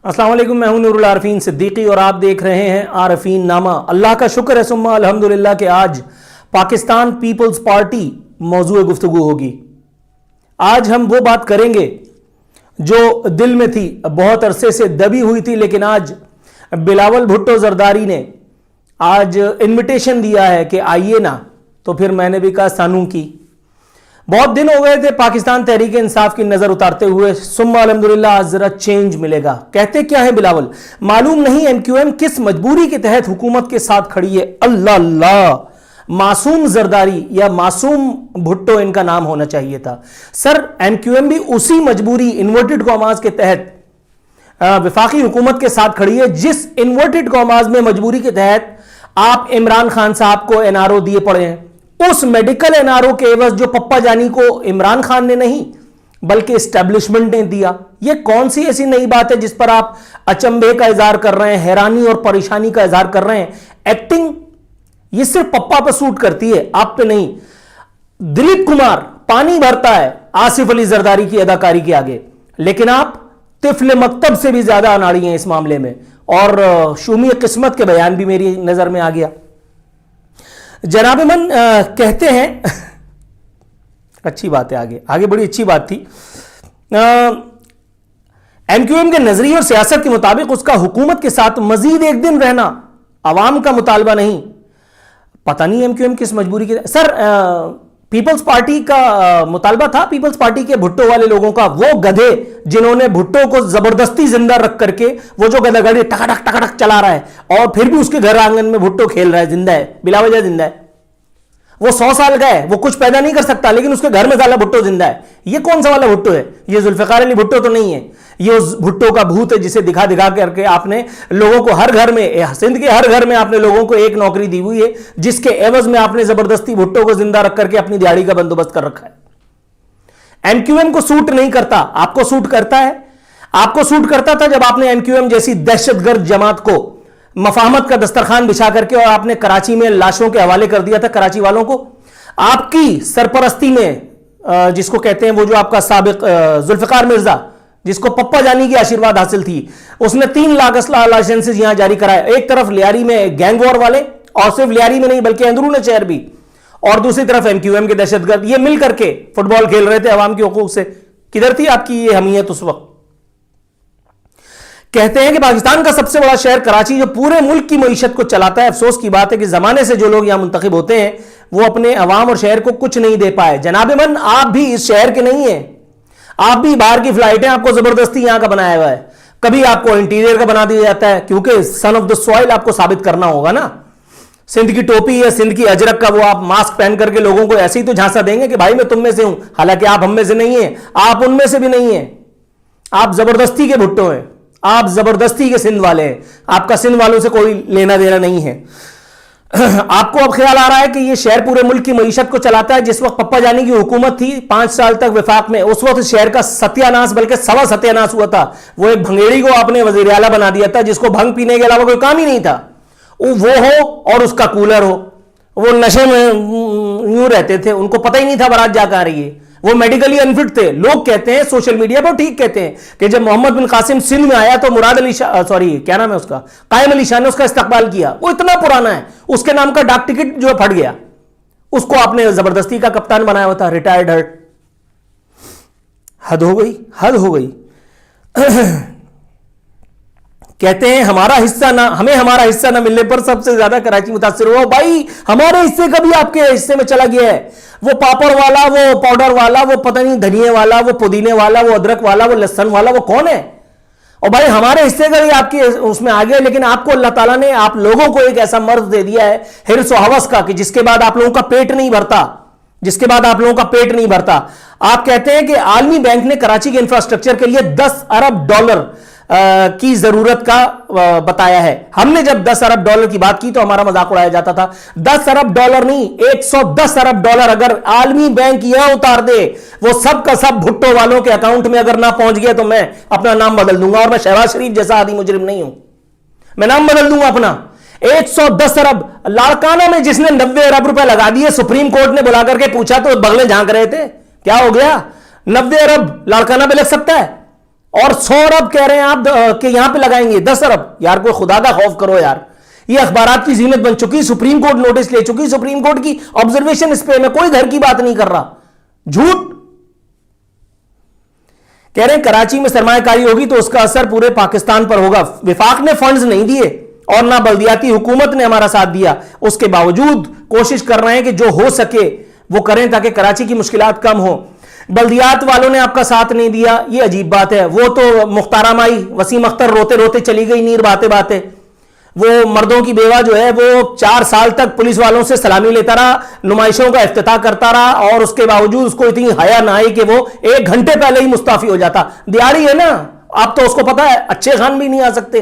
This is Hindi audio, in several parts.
अस्सलाम वालेकुम, मैं हूं नूरुल आरफीन सिद्दीकी और आप देख रहे हैं आरफीन नामा। अल्लाह का शुक्र है सुम्मा अल्हम्दुलिल्लाह कि आज पाकिस्तान पीपल्स पार्टी मौजूए गुफ्तगू होगी। आज हम वो बात करेंगे जो दिल में थी, बहुत अरसे से दबी हुई थी, लेकिन आज बिलावल भुट्टो जरदारी ने आज इनविटेशन दिया है कि आइए ना, तो फिर मैंने भी कहा सानू की। बहुत दिन हो गए थे पाकिस्तान तहरीक इंसाफ की नजर उतारते हुए, सुम्मा अल्हम्दुलिल्लाह आज जरा चेंज मिलेगा। कहते क्या है बिलावल, मालूम नहीं एमक्यूएम किस मजबूरी के तहत हुकूमत के साथ खड़ी है। अल्लाह अल्लाह, मासूम जरदारी या मासूम भुट्टो इनका नाम होना चाहिए था। सर एमक्यूएम भी उसी मजबूरी इन्वर्टेड कॉमास के तहत वफाकी हुकूमत के साथ खड़ी है, जिस इन्वर्टेड कॉमास में मजबूरी के तहत आप इमरान खान साहब को एनआरओ दिए पड़े हैं। उस मेडिकल एनआरओ के एवज जो पप्पा जानी को इमरान खान ने नहीं बल्कि एस्टेब्लिशमेंट ने दिया। यह कौन सी ऐसी नई बात है जिस पर आप अचंभे का इजहार कर रहे हैं, हैरानी और परेशानी का इजहार कर रहे हैं। एक्टिंग ये सिर्फ पप्पा पर सूट करती है, आप पे नहीं। दिलीप कुमार पानी भरता है आसिफ अली जरदारी की अदाकारी के आगे, लेकिन आप तिफले मकतब से भी ज्यादा अनाड़ी हैं इस मामले में। और शूमी किस्मत के बयान भी मेरी नजर में आ गया। जनाब मन कहते हैं अच्छी बात है, आगे आगे बड़ी अच्छी बात थी। एमक्यूएम के नजरिए और सियासत के मुताबिक उसका हुकूमत के साथ मजीद एक दिन रहना अवाम का मुतालबा नहीं। पता नहीं एमक्यूएम किस मजबूरी के। सर पीपल्स पार्टी का मुतालबा था, पीपल्स पार्टी के भुट्टो वाले लोगों का, वो गधे जिन्होंने भुट्टो को जबरदस्ती जिंदा रख करके वो जो गधागड़ी टकाटक टकाटक चला रहा है और फिर भी उसके घर आंगन में भुट्टो खेल रहा है, जिंदा है, बिला वजह जिंदा है। वो 100 साल का है, वो कुछ पैदा नहीं कर सकता, लेकिन उसके घर में साला भुट्टो जिंदा है। ये कौन सा वाला भुट्टो है? ये जुल्फिकार अली भुट्टो तो नहीं है, ये उस भुट्टो का भूत है जिसे दिखा दिखा करके आपने लोगों को हर घर में, सिंध के हर घर में आपने लोगों को एक नौकरी दी हुई है, जिसके एवज में आपने जबरदस्ती भुट्टो को जिंदा रख करके अपनी दिहाड़ी का बंदोबस्त कर रखा है। एमक्यूएम को सूट नहीं करता, आपको सूट करता है। आपको सूट करता था जब आपने एमक्यूएम जैसी दहशतगर्द जमात को मफाहमत का दस्तरखान बिछा करके और आपने कराची में लाशों के हवाले कर दिया था कराची वालों को। आपकी सरपरस्ती में जिसको कहते हैं वो जो आपका साबिक जुल्फिकार मिर्जा, जिसको पप्पा जानी की आशीर्वाद हासिल थी, उसने 3 लाख असला लाइसेंसेस यहां जारी कराए। एक तरफ लियारी में गैंग वॉर वाले, और सिर्फ लियारी में नहीं बल्कि अंदरून शहर भी, और दूसरी तरफ एमक्यूएम के दहशतगर्द, ये मिल करके फुटबॉल खेल रहे थे अवाम के हुकूक से। किधर थी आपकी ये हमीयत उस वक्त? कहते हैं कि पाकिस्तान का सबसे बड़ा शहर कराची जो पूरे मुल्क की मईशत को चलाता है, अफसोस की बात है कि जमाने से जो लोग यहां मुंतखब होते हैं वो अपने अवाम और शहर को कुछ नहीं दे पाए। जनाब मन, आप भी इस शहर के नहीं है, आप भी बाहर की फ्लाइटें आपको जबरदस्ती यहां का बनाया हुआ है। कभी आपको इंटीरियर का बना दिया जाता है क्योंकि सन ऑफ द सॉइल आपको साबित करना होगा ना। सिंध की टोपी या सिंध की अजरक का वो आप मास्क पहन करके लोगों को ऐसे ही तो झांसा देंगे कि भाई मैं तुम में से हूं, हालांकि आप हम में से नहीं है, आप उनमें से भी नहीं है। आप जबरदस्ती के भुट्टो हैं, आप जबरदस्ती के सिंध वाले हैं, आपका सिंध वालों से कोई लेना देना नहीं है। आपको अब ख्याल आ रहा है कि ये शहर पूरे मुल्क की मईशत को चलाता है। जिस वक्त पप्पा जानी की हुकूमत थी 5 साल तक वफाक में, उस वक्त शहर का सत्यानाश बल्कि सवा सत्यानाश हुआ था। वो एक भंगेड़ी को आपने वजीर आला बना दिया था जिसको भंग पीने के अलावा कोई काम ही नहीं था। वो हो और उसका कूलर हो, वो नशे में यूं रहते थे, उनको पता ही नहीं था बारात जाकर आ रही है। वो मेडिकली अनफिट थे। लोग कहते हैं सोशल मीडिया पर, ठीक कहते हैं कि जब मोहम्मद बिन कासिम सिंध में आया तो मुराद अली शाह, सॉरी क्या नाम है उसका, कायम अली शाह ने उसका इस्तकबाल किया। वो इतना पुराना है, उसके नाम का डाक टिकट जो फट गया, उसको आपने जबरदस्ती का कप्तान बनाया हुआ था, रिटायर्ड हर्ट। हद हो गई, हद हो गई। कहते हैं हमारा हिस्सा ना, हमें हमारा हिस्सा ना मिलने पर सबसे ज्यादा कराची मुतासिर हुआ। भाई हमारे हिस्से का भी आपके हिस्से में चला गया है। वो पापड़ वाला, वो पाउडर वाला, वो पता नहीं धनिए वाला, वो पुदीने वाला, वो अदरक वाला, वो लहसुन वाला, वो कौन है? और भाई हमारे हिस्से का भी आपके उसमें आ गया। लेकिन आपको अल्लाह ताला ने आप लोगों को एक ऐसा मर्ज दे दिया है हिर्स और हवस का कि जिसके बाद आप लोगों का पेट नहीं भरता, जिसके बाद आप लोगों का पेट नहीं भरता। आप कहते हैं कि आलमी बैंक ने कराची के इंफ्रास्ट्रक्चर के लिए 10 अरब डॉलर की जरूरत का बताया है। हमने जब 10 अरब डॉलर की बात की तो हमारा मजाक उड़ाया जाता था। 10 अरब डॉलर नहीं, 110 अरब डॉलर अगर आलमी बैंक यह उतार दे, वो सब का सब भुट्टो वालों के अकाउंट में अगर ना पहुंच गया तो मैं अपना नाम बदल दूंगा। और मैं शहबाज शरीफ जैसा आदि मुजरिम नहीं हूं, मैं नाम बदल दूंगा अपना। 110 अरब लाड़काना में जिसने 90 अरब रुपए लगा दिए, सुप्रीम कोर्ट ने बुला करके पूछा तो बगले झांक रहे थे, क्या हो गया? 90 अरब लाड़काना पे लग सकता है? और 100 अरब कह रहे हैं आप कि यहां पे लगाएंगे 10 अरब। यार कोई खुदा का खौफ करो यार, ये अखबारात की जीनत बन चुकी, सुप्रीम कोर्ट नोटिस ले चुकी, सुप्रीम कोर्ट की ऑब्जर्वेशन इस पे, मैं कोई घर की बात नहीं कर रहा। झूठ कह रहे हैं कराची में सरमायाकारी होगी तो उसका असर पूरे पाकिस्तान पर होगा। विफाक ने फंड्स नहीं दिए और ना बल्दियाती हुकूमत ने हमारा साथ दिया, उसके बावजूद कोशिश कर रहे हैं कि जो हो सके वो करें ताकि कराची की मुश्किलात कम हो। बल्दियात वालों ने आपका साथ नहीं दिया, ये अजीब बात है। वो तो मुख्तारा माई वसीम अख्तर रोते रोते चली गई नीर बाते बाते। वो मर्दों की बेवा जो है वो 4 साल तक पुलिस वालों से सलामी लेता रहा, नुमाइशों का इफ्तिताह करता रहा और उसके बावजूद उसको इतनी हया ना आई कि वो 1 घंटे पहले ही मुस्ताफी हो जाता। दिहाड़ी है ना, अब तो उसको पता है अच्छे खान भी नहीं आ सकते,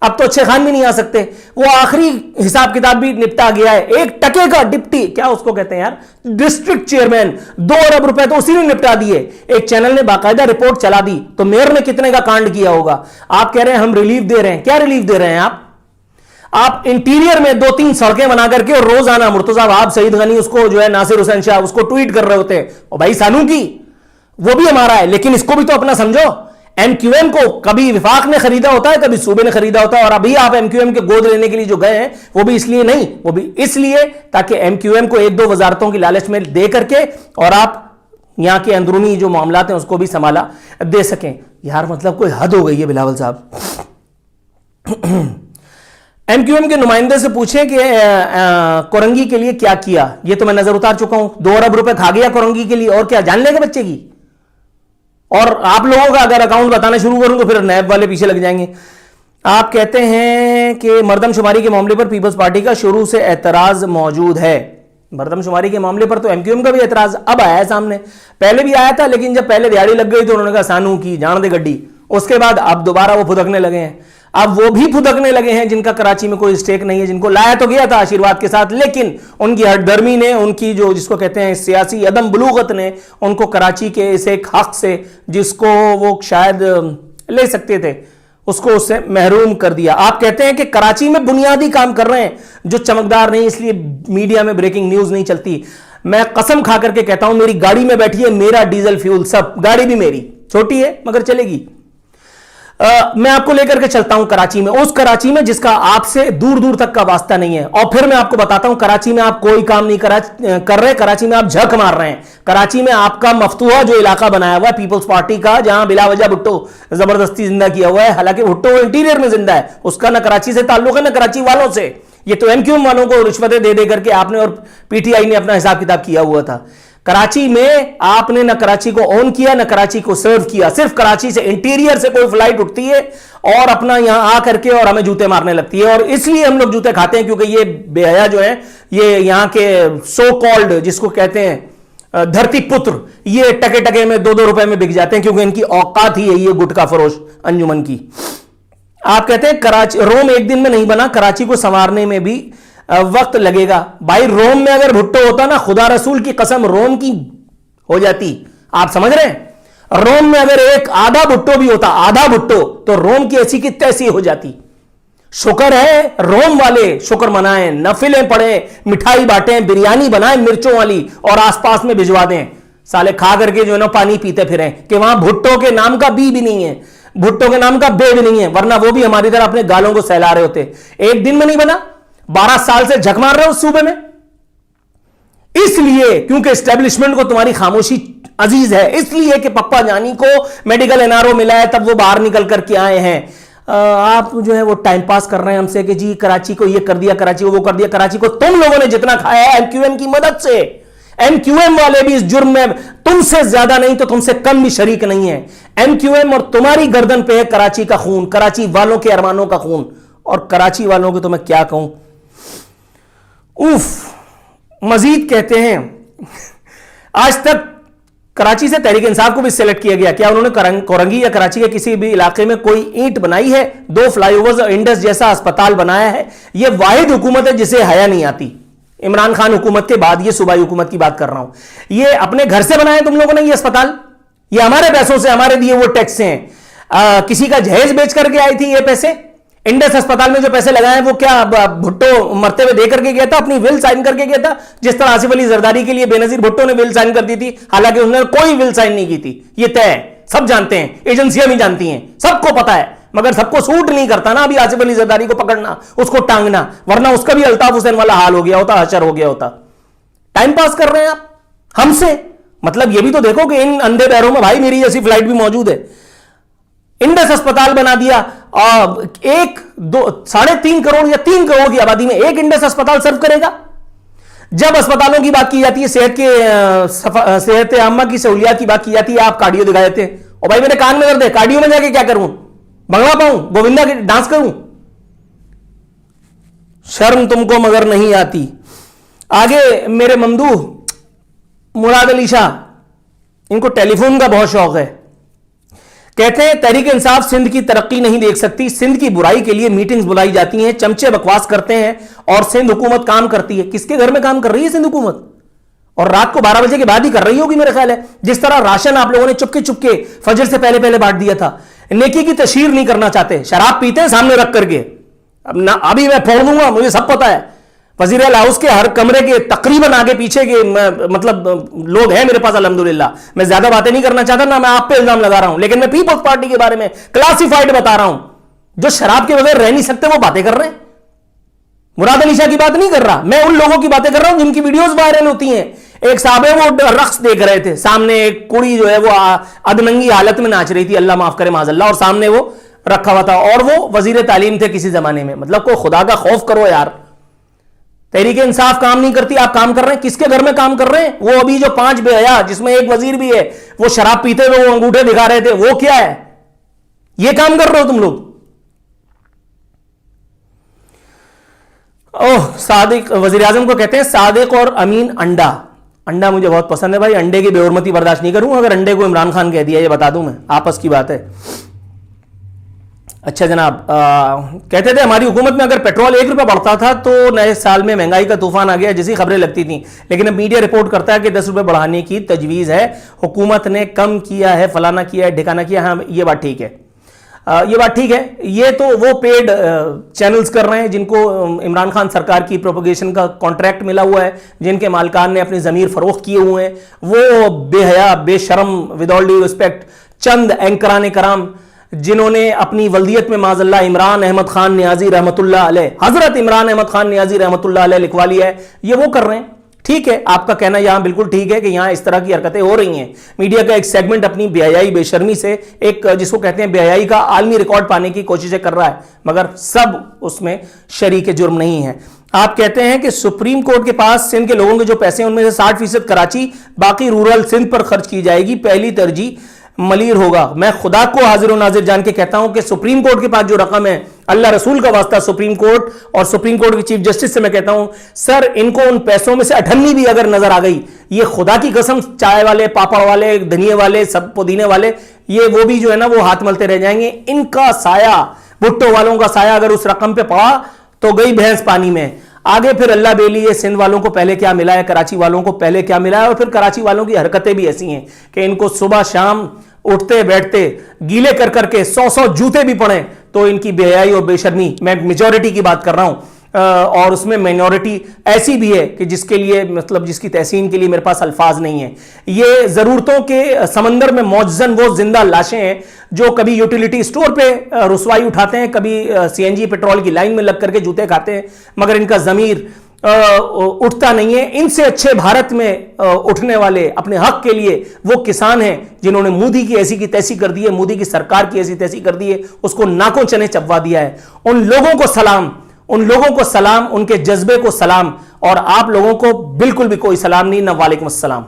अब तो अच्छे खान भी नहीं आ सकते। वो आखिरी हिसाब किताब भी निपटा गया है। 1 टके का डिप्टी, क्या उसको कहते हैं यार, डिस्ट्रिक्ट चेयरमैन, 2 अरब रुपए तो उसी ने निपटा दिए। एक चैनल ने बाकायदा रिपोर्ट चला दी, तो मेयर ने कितने का कांड किया होगा। आप कह रहे हैं हम रिलीफ दे रहे हैं, क्या रिलीफ दे रहे हैं आप इंटीरियर में 2-3 सड़कें बना करके और रोजाना मुर्तजा वहाब सईद गनी उसको जो है नासिर हुसैन शाह उसको ट्वीट कर रहे होते हैं, और भाई सानू की वो भी हमारा है, लेकिन इसको भी तो अपना समझो। एमक्यूएम को कभी विफाक ने खरीदा होता है, कभी सूबे ने खरीदा होता है, और अभी आप एमक्यूएम के गोद लेने के लिए जो गए हैं वो भी इसलिए नहीं, वो भी इसलिए ताकि एमक्यूएम को 1-2 वजारतों की लालच में दे करके और आप यहां के अंदरूनी जो मामलात हैं उसको भी संभाला दे सकें। यार मतलब कोई हद हो गई है बिलावल साहब। एमक्यूएम के नुमाइंदे से पूछें कि कोरंगी के लिए क्या किया। ये तो मैं नजर उतार चुका हूं, 2 अरब रुपए खा गया कोरंगी के लिए, और क्या जान लेगा बच्चे की। और आप लोगों का अगर अकाउंट बताना शुरू करूं तो फिर नैब वाले पीछे लग जाएंगे। आप कहते हैं कि मर्दमशुमारी के मामले पर पीपल्स पार्टी का शुरू से एतराज मौजूद है। मर्दमशुमारी के मामले पर तो एमक्यूएम का भी एतराज अब आया है सामने, पहले भी आया था, लेकिन जब पहले दिहाड़ी लग गई तो उन्होंने कहा सानू की जान दे गड्डी। उसके बाद अब दोबारा वो फुदकने लगे हैं। अब वो भी फुदकने लगे हैं जिनका कराची में कोई स्टेक नहीं है, जिनको लाया तो गया था आशीर्वाद के साथ, लेकिन उनकी हटधर्मी ने, उनकी जो जिसको कहते हैं सियासी अदम बलूगत ने उनको कराची के इस एक हक से जिसको वो शायद ले सकते थे उसको उससे महरूम कर दिया। आप कहते हैं कि कराची में बुनियादी काम कर रहे हैं जो चमकदार नहीं, इसलिए मीडिया में ब्रेकिंग न्यूज नहीं चलती। मैं कसम खा करके कहता हूं, मेरी गाड़ी में बैठी है, मेरा डीजल फ्यूल सब, गाड़ी भी मेरी छोटी है मगर चलेगी। मैं आपको लेकर के चलता हूं कराची में, उस कराची में जिसका आपसे दूर दूर तक का वास्ता नहीं है, और फिर मैं आपको बताता हूं कराची में आप कोई काम नहीं कर रहे, कराची में आप झक मार रहे हैं। कराची में आपका मफतूहा जो इलाका बनाया हुआ है पीपल्स पार्टी का, जहां बिला वजह भुट्टो जबरदस्ती जिंदा किया हुआ है, हालांकि भुट्टो इंटीरियर में जिंदा है, उसका ना कराची से ताल्लुक है ना कराची वालों से। ये तो एमक्यूएम वालों को रिश्वतें दे दे करके आपने और पीटीआई ने अपना हिसाब किताब किया हुआ था। कराची में आपने ना कराची को ऑन किया ना कराची को सर्व किया, सिर्फ कराची से इंटीरियर से कोई फ्लाइट उठती है और अपना यहां आ करके और हमें जूते मारने लगती है, और इसलिए हम लोग जूते खाते हैं क्योंकि ये बेहया जो है, ये यहां के सो कॉल्ड जिसको कहते हैं धरती पुत्र, ये टके टके में 2-2 रुपए में बिक जाते हैं क्योंकि इनकी औकात ही है ये गुटखा फरोश अंजुमन की। आप कहते हैं कराची, रोम एक दिन में नहीं बना, कराची को संवारने में भी वक्त लगेगा। भाई रोम में अगर भुट्टो होता ना, खुदा रसूल की कसम रोम की हो जाती। आप समझ रहे हैं, रोम में अगर एक आधा भुट्टो भी होता, आधा भुट्टो, तो रोम की ऐसी की तैसी हो जाती। शुक्र है रोम वाले शुक्र मनाएं, नफिलें पढ़ें, मिठाई बांटें, बिरयानी बनाएं मिर्चों वाली और आसपास में भिजवा दें। साले खा करके जो है ना पानी पीते फिरें कि वहां भुट्टो के नाम का बी भी नहीं है, भुट्टो के नाम का बे भी नहीं है, वरना वो भी हमारी तरह अपने गालों को सहला रहे होते। एक दिन में नहीं बना, 12 साल से झक मार रहे हो उस सूबे में, इसलिए क्योंकि एस्टेब्लिशमेंट को तुम्हारी खामोशी अजीज है, इसलिए कि पप्पा जानी को मेडिकल एनआरओ मिला है तब वो बाहर निकल करके आए हैं। आप जो है वो टाइम पास कर रहे हैं हमसे कि जी कराची को ये कर दिया, कराची को वो कर दिया। कराची को तुम लोगों ने जितना खाया है एमक्यूएम की मदद से, एमक्यूएम वाले भी इस जुर्म में तुमसे ज्यादा नहीं तो तुमसे कम भी शरीक नहीं है। एमक्यूएम और तुम्हारी गर्दन पे है कराची का खून, कराची वालों के अरमानों का खून, और कराची वालों को तो मैं क्या कहूं। उफ, मजीद कहते हैं आज तक कराची से तहरीक इंसाफ को भी सिलेक्ट किया गया, क्या उन्होंने कोरंगी या कराची के किसी भी इलाके में कोई ईंट बनाई है? 2 फ्लाईओवर्स और इंडस जैसा अस्पताल बनाया है। यह वाहिद हुकूमत है जिसे हया नहीं आती। इमरान खान हुकूमत के बाद ये सूबाई हुकूमत की बात कर रहा हूं। ये अपने घर से बनाए तुम लोगों ने ये अस्पताल, ये हमारे पैसों से, हमारे दिए वो टैक्स से हैं। किसी का जहेज बेच करके आई थी ये पैसे। इंडस अस्पताल में जो पैसे लगाए वो क्या भुट्टो मरते हुए दे करके गया था, अपनी विल साइन करके गया था, जिस तरह आसिफ अली जरदारी के लिए बेनजीर भुट्टो ने विल साइन कर दी थी, हालांकि उसने कोई विल साइन नहीं की थी। ये तय है सब जानते हैं, एजेंसियां भी जानती हैं, सबको पता है, मगर सबको सूट नहीं करता ना अभी आसिफ अली जरदारी को पकड़ना, उसको टांगना, वरना उसका भी अल्ताफ हुसैन वाला हाल हो गया होता, हशर हो गया होता। टाइम पास कर रहे हैं आप हमसे। मतलब ये भी तो देखो कि इन अंधे पैरों में भाई मेरी जैसी फ्लाइट भी मौजूद है। इंडस अस्पताल बना दिया, 3.5 करोड़ या 3 करोड़ की आबादी में एक इंडस अस्पताल सर्व करेगा। जब अस्पतालों की बात की जाती है, सेहत आम्मा की सहूलियात की बात की जाती है, आप कार्डियो दिखा देते हैं। और भाई मेरे कान में दर्द है, कार्डियो में जाके क्या करूं? बंगड़ा पाऊं, गोविंदा की डांस करूं? शर्म तुमको मगर नहीं आती। आगे मेरे ममदूह मुराद अली शाह, इनको टेलीफोन का बहुत शौक है। कहते हैं तहरीक इंसाफ सिंध की तरक्की नहीं देख सकती, सिंध की बुराई के लिए मीटिंग्स बुलाई जाती हैं, चमचे बकवास करते हैं और सिंध हुकूमत काम करती है। किसके घर में काम कर रही है सिंध हुकूमत? और रात को 12 बजे के बाद ही कर रही होगी मेरे ख्याल है। जिस तरह राशन आप लोगों ने चुपके चुपके फजर से पहले पहले बांट दिया था, नेकी की तशहीर नहीं करना चाहते, शराब पीते हैं सामने रख करके। अब ना अभी मैं फोड़ दूंगा, मुझे सब पता है। वजीर हाउस के हर कमरे के तकरीबन आगे पीछे के मतलब लोग हैं मेरे पास अल्हम्दुलिल्लाह। मैं ज्यादा बातें नहीं करना चाहता, ना मैं आप पे इल्जाम लगा रहा हूं, लेकिन मैं पीपल्स पार्टी के बारे में क्लासिफाइड बता रहा हूं। जो शराब के बगैर रह नहीं सकते वो बातें कर रहे हैं। मुराद अली शाह की बात नहीं कर रहा, मैं उन लोगों की बातें कर रहा हूं जिनकी वीडियोस वायरल होती हैं। एक साहब है वो रक्स देख रहे थे, सामने एक कुड़ी जो है वो अधनंगी हालत में नाच रही थी, अल्लाह माफ करे माजल्ला, और सामने वो रखा हुआ था, और वो वजीर तालीम थे किसी जमाने में। मतलब को खुदा का खौफ करो यार। तहरीक इंसाफ काम नहीं करती, आप काम कर रहे हैं। किसके घर में काम कर रहे हैं? वो अभी जो 5 बेहया, जिसमें एक वजीर भी है, वो शराब पीते हुए वो अंगूठे दिखा रहे थे, वो क्या है? ये काम कर रहे हो तुम लोग। ओह, सादिक वजीर आजम को कहते हैं सादिक और अमीन अंडा। अंडा मुझे बहुत पसंद है भाई, अंडे की बेहुरमती बर्दाश्त नहीं करूंगा। अगर अंडे को इमरान खान कह दिया, ये बता दूं मैं, आपस की बात है। अच्छा जनाब, कहते थे हमारी हुकूमत में अगर पेट्रोल 1 रुपया बढ़ता था तो नए साल में महंगाई का तूफान आ गया जैसी खबरें लगती थी, लेकिन अब मीडिया रिपोर्ट करता है कि 10 रुपये बढ़ाने की तजवीज़ है, हुकूमत ने कम किया है, फलाना किया है, ठिकाना किया। हाँ, ये बात ठीक है, ये बात ठीक है। ये तो वो पेड चैनल्स कर रहे हैं जिनको इमरान खान सरकार की प्रोपोगेशन का कॉन्ट्रैक्ट मिला हुआ है, जिनके मालकान ने अपनी ज़मीर फरोख्त किए हुए हैं। वो बेहया बेशरम विद ऑल ड्यू रिस्पेक्ट चंद एंकरान कराम जिन्होंने अपनी वल्दियत में माजल्ला इमरान अहमद खान नियाजी रहमतुल्लाह अलैह, हजरत इमरान अहमद खान नियाजी रहमतुल्लाह अलैह लिखवा लिया है, ये वो कर रहे हैं। ठीक है, आपका कहना यहां बिल्कुल ठीक है कि यहां इस तरह की हरकतें हो रही हैं। मीडिया का एक सेगमेंट अपनी बेहयाई बेशर्मी से एक जिसको कहते हैं बेहयाई का आलमी रिकॉर्ड पाने की कोशिशें कर रहा है, मगर सब उसमें शरीक जुर्म नहीं है। आप कहते हैं कि सुप्रीम कोर्ट के पास सिंध के लोगों के जो पैसे हैं उनमें से 60% कराची, बाकी रूरल सिंध पर खर्च की जाएगी, पहली तरजीह मलीर होगा। मैं खुदा को हाजिर और नाजिर जान के कहता हूं कि सुप्रीम कोर्ट के पास जो रकम है, अल्लाह रसूल का वास्ता सुप्रीम कोर्ट और सुप्रीम कोर्ट के चीफ जस्टिस से मैं कहता हूं, सर इनको उन पैसों में से 98 भी अगर नजर आ गई, ये खुदा की कसम चाय वाले, पापड़ वाले, धनिए वाले, सब पुदीने वाले, ये वो भी जो है ना वो हाथ मलते रह जाएंगे। इनका साया, भुट्टो वालों का साया अगर उस रकम पे पड़ा तो गई भैंस पानी में। आगे फिर अल्लाह बेली है, सिंध वालों को पहले क्या मिला है, कराची वालों को पहले क्या मिला है, और फिर कराची वालों की हरकतें भी ऐसी हैं कि इनको सुबह शाम उठते बैठते गीले कर करके 100 जूते भी पड़े तो इनकी बेहयाई और बेशर्मी, मैं मेजॉरिटी की बात कर रहा हूं, और उसमें माइनॉरिटी ऐसी भी है कि जिसके लिए मतलब जिसकी तहसीन के लिए मेरे पास अल्फाज नहीं है। ये जरूरतों के समंदर में मौजन वो जिंदा लाशें हैं जो कभी यूटिलिटी स्टोर पे रुसवाई उठाते हैं, कभी सीएनजी पेट्रोल की लाइन में लग करके जूते खाते हैं, मगर इनका जमीर उठता नहीं है। इनसे अच्छे भारत में उठने वाले अपने हक के लिए वो किसान हैं जिन्होंने मोदी की ऐसी की तैसी कर दी है, मोदी की सरकार की ऐसी तैसी कर दी है, उसको नाकों चने चबवा दिया है। उन लोगों को सलाम, उन लोगों को सलाम, उनके जज्बे को सलाम, और आप लोगों को बिल्कुल भी कोई सलाम नहीं, ना वालेकुम अस्सलाम।